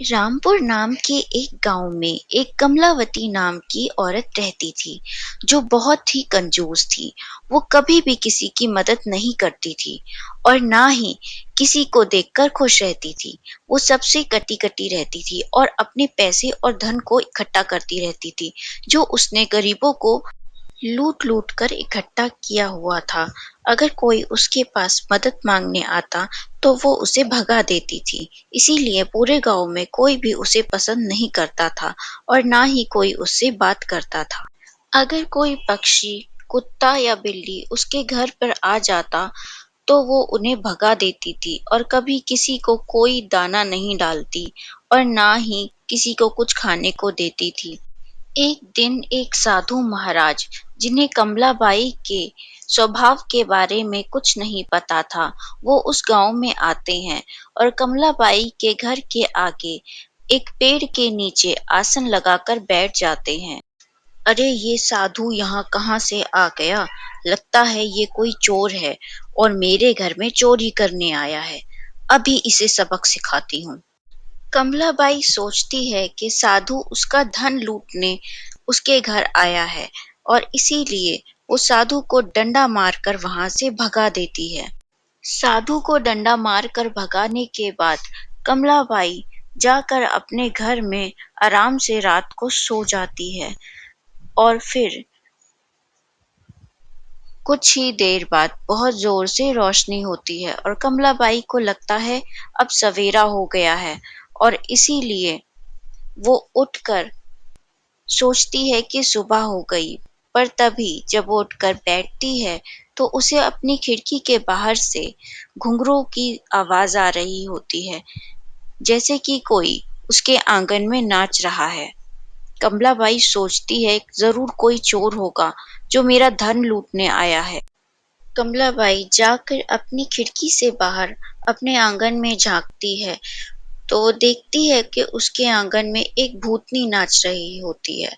रामपुर नाम के एक गांव में एक कमलावती नाम की औरत रहती थी जो बहुत ही कंजूस थी। वो कभी भी किसी की मदद नहीं करती थी और ना ही किसी को देखकर खुश रहती थी। वो सबसे कटी कटी रहती थी और अपने पैसे और धन को इकट्ठा करती रहती थी जो उसने गरीबों को लूट लूट कर इकट्ठा किया हुआ था। अगर कोई उसके पास मदद मांगने आता तो वो उसे भगा देती थी। इसीलिए पूरे गांव में कोई भी उसे पसंद नहीं करता था और ना ही कोई उससे बात करता था। अगर कोई पक्षी, कुत्ता या बिल्ली उसके घर पर आ जाता तो वो उन्हें भगा देती थी और कभी किसी को कोई दाना नहीं डालती और ना ही किसी को कुछ खाने को देती थी। एक दिन एक साधु महाराज, जिन्हें कमलाबाई के स्वभाव के बारे में कुछ नहीं पता था, वो उस गांव में आते हैं और कमलाबाई के घर के आगे एक पेड़ के नीचे आसन लगाकर बैठ जाते हैं। अरे ये साधु यहाँ कहाँ से आ गया? लगता है ये कोई चोर है और मेरे घर में चोरी करने आया है। अभी इसे सबक सिखाती हूँ। कमलाबाई सोचती है कि साधु उसका धन लूटने उसके घर आया है और इसीलिए वो साधु को डंडा मारकर वहां से भगा देती है। साधु को डंडा मारकर भगाने के बाद कमलाबाई जाकर अपने घर में आराम से रात को सो जाती है और फिर कुछ ही देर बाद बहुत जोर से रोशनी होती है और कमलाबाई को लगता है अब सवेरा हो गया है और इसीलिए वो उठकर सोचती है कि सुबह हो गई। पर तभी जब वो उठकर बैठती है तो उसे अपनी खिड़की के बाहर से घुंघरू की आवाज आ रही होती है, जैसे कि कोई उसके आंगन में नाच रहा है। कमलाबाई सोचती है जरूर कोई चोर होगा जो मेरा धन लूटने आया है। कमलाबाई जाकर अपनी खिड़की से बाहर अपने आंगन में झांकती है तो देखती है कि उसके आंगन में एक भूतनी नाच रही होती है।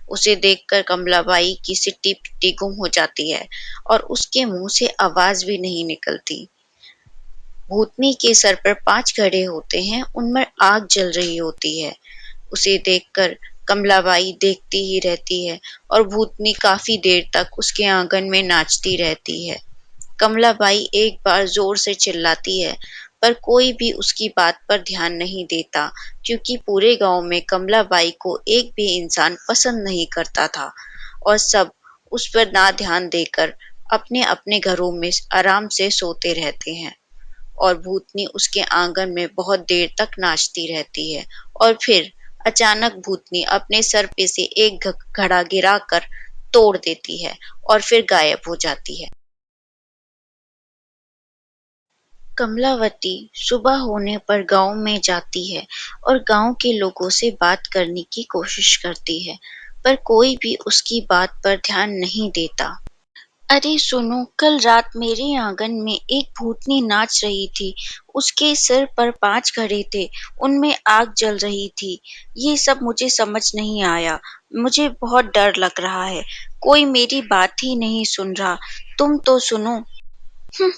उसे देखकर कमलाबाई की सिट्टी पिट्टी गुम हो जाती है और उसके मुंह से आवाज भी नहीं निकलती। भूतनी के सर पर 5 घड़े होते हैं, उनमें आग जल रही होती है। उसे देखकर कमलाबाई देखती ही रहती है और भूतनी काफी देर तक उसके आंगन में नाचती रहती है। कमलाबाई एक बार जोर से चिल्लाती है पर कोई भी उसकी बात पर ध्यान नहीं देता, क्योंकि पूरे गांव में कमलाबाई को एक भी इंसान पसंद नहीं करता था और सब उस पर ना ध्यान देकर अपने अपने घरों में आराम से सोते रहते हैं और भूतनी उसके आंगन में बहुत देर तक नाचती रहती है और फिर अचानक भूतनी अपने सर पे से एक घड़ा गिरा कर तोड़ देती है और फिर गायब हो जाती है। कमलावती सुबह होने पर गांव में जाती है और गांव के लोगों से बात करने की कोशिश करती है, पर कोई भी उसकी बात पर ध्यान नहीं देता। अरे सुनो, कल रात मेरे आंगन में एक भूतनी नाच रही थी। उसके सिर पर 5 घड़े थे, उनमें आग जल रही थी। ये सब मुझे समझ नहीं आया। मुझे बहुत डर लग रहा है। कोई मेरी बात ही नहीं सुन रहा। तुम तो सुनो। हम्म,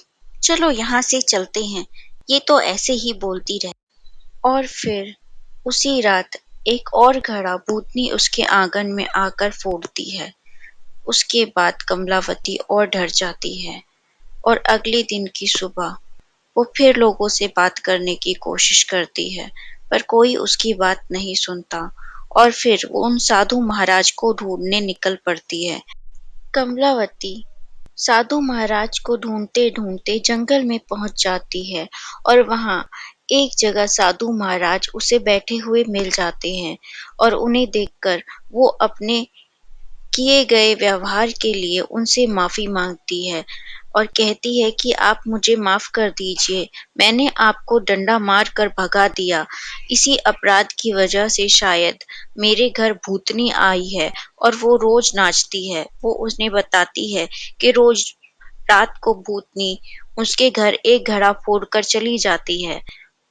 चलो यहाँ से चलते हैं। ये तो ऐसे ही बोलती रहे। और फिर उसी रात एक और घड़ा भूतनी उसके आंगन में आकर फोड़ती है। उसके बाद कमलावती और डर जाती है और अगले दिन की सुबह वो फिर लोगों से बात करने की कोशिश करती है, पर कोई उसकी बात नहीं सुनता और फिर वो उन साधु महाराज को ढूंढने निकल पड़ती है। कमलावती साधु महाराज को ढूंढते ढूंढते जंगल में पहुंच जाती है और वहां एक जगह साधु महाराज उसे बैठे हुए मिल जाते हैं और उन्हें देखकर वो अपने किए गए व्यवहार के लिए उनसे माफी मांगती है और कहती है कि आप मुझे माफ कर दीजिए। मैंने आपको डंडा मार कर भगा दिया। इसी अपराध की वजह से शायद मेरे घर भूतनी आई है और वो रोज नाचती है। वो उन्हें बताती है कि रोज रात को भूतनी उसके घर एक घड़ा फोड़कर चली जाती है।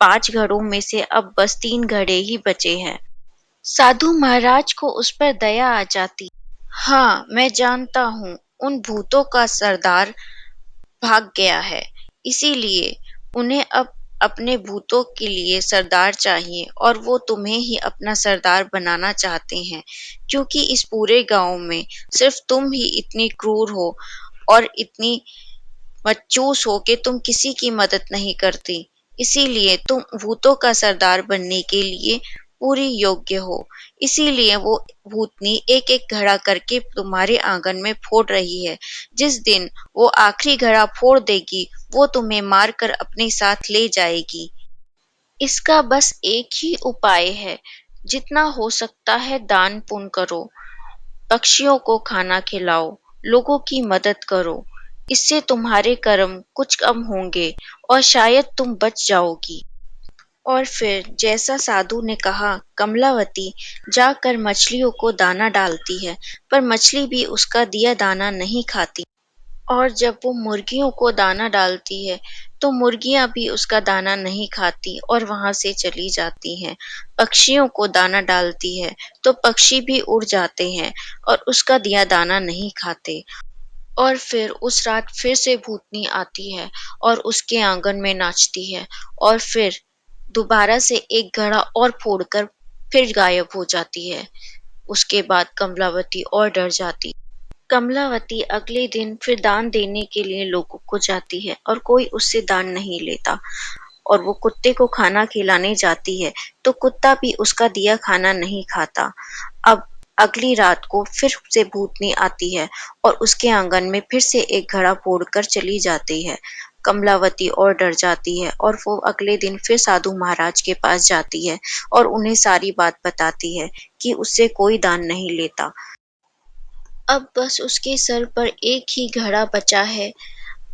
5 घड़ों में से अब बस 3 घड़े ही बचे हैं। साधु महाराज को उस पर दया आ जाती। हाँ, मैं जानता हूँ, उन भूतों का सरदार भाग गया है, इसीलिए उन्हें अब अपने भूतों के लिए सरदार चाहिए और वो तुम्हें ही अपना सरदार बनाना चाहते हैं, क्योंकि इस पूरे गाँव में सिर्फ तुम ही इतनी क्रूर हो और इतनी मच्चूस हो कि तुम किसी की मदद नहीं करती। इसीलिए तुम भूतों का सरदार बनने के लिए पूरी योग्य हो। इसीलिए वो भूतनी एक-एक घड़ा करके तुम्हारे आँगन में फोड़ रही है। जिस दिन वो आखिरी घड़ा फोड़ देगी, वो तुम्हें मारकर अपने साथ ले जाएगी। इसका बस एक ही उपाय है, जितना हो सकता है दान पुण्य करो, पक्षियों को खाना खिलाओ, लोगों की मदद करो। इससे तुम्हारे कर्म कुछ कम होंगे और शायद तुम बच जाओगी। और फिर जैसा साधु ने कहा, कमलावती जाकर मछलियों को दाना डालती है, पर मछली भी उसका दिया दाना नहीं खाती। और जब वो मुर्गियों को दाना डालती है, तो मुर्गियाँ भी उसका दाना नहीं खाती और वहाँ से चली जाती हैं। पक्षियों को दाना डालती है, तो पक्षी भी उड़ जाते हैं और उसका दिया दाना नहीं खाते। और फिर उस रात फिर से भूतनी आती है और उसके आंगन में नाचती है और फिर दोबारा से एक घड़ा और फोड़कर फिर गायब हो जाती है। उसके बाद कमलावती और डर जाती। कमलावती अगले दिन फिर दान देने के लिए लोगों को जाती है और कोई उससे दान नहीं लेता। और वो कुत्ते को खाना खिलाने जाती है, तो कुत्ता भी उसका दिया खाना नहीं खाता। अब अगली रात को फिर से भूतनी आती है और उसके आंगन में फिर से एक घड़ा फोड़कर चली जाती है। कमलावती और डर जाती है और वो अगले दिन फिर साधु महाराज के पास जाती है और उन्हें सारी बात बताती है कि उससे कोई दान नहीं लेता। अब बस उसके सर पर एक ही घड़ा बचा है।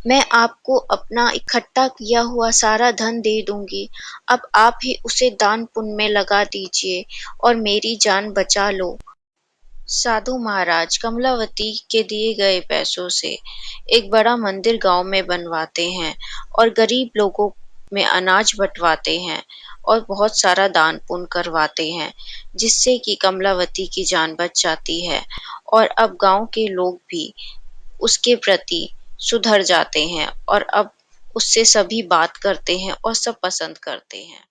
मैं आपको अपना इकट्ठा किया हुआ सारा धन दे दूंगी। अब आप ही उसे दान पुण्य में लगा दीजिए और मेरी जान बचा लो। साधु महाराज कमलावती के दिए गए पैसों से एक बड़ा मंदिर गांव में बनवाते हैं और गरीब लोगों में अनाज बंटवाते हैं और बहुत सारा दान पुण्य करवाते हैं, जिससे कि कमलावती की जान बच जाती है। और अब गांव के लोग भी उसके प्रति सुधर जाते हैं और अब उससे सभी बात करते हैं और सब पसंद करते हैं।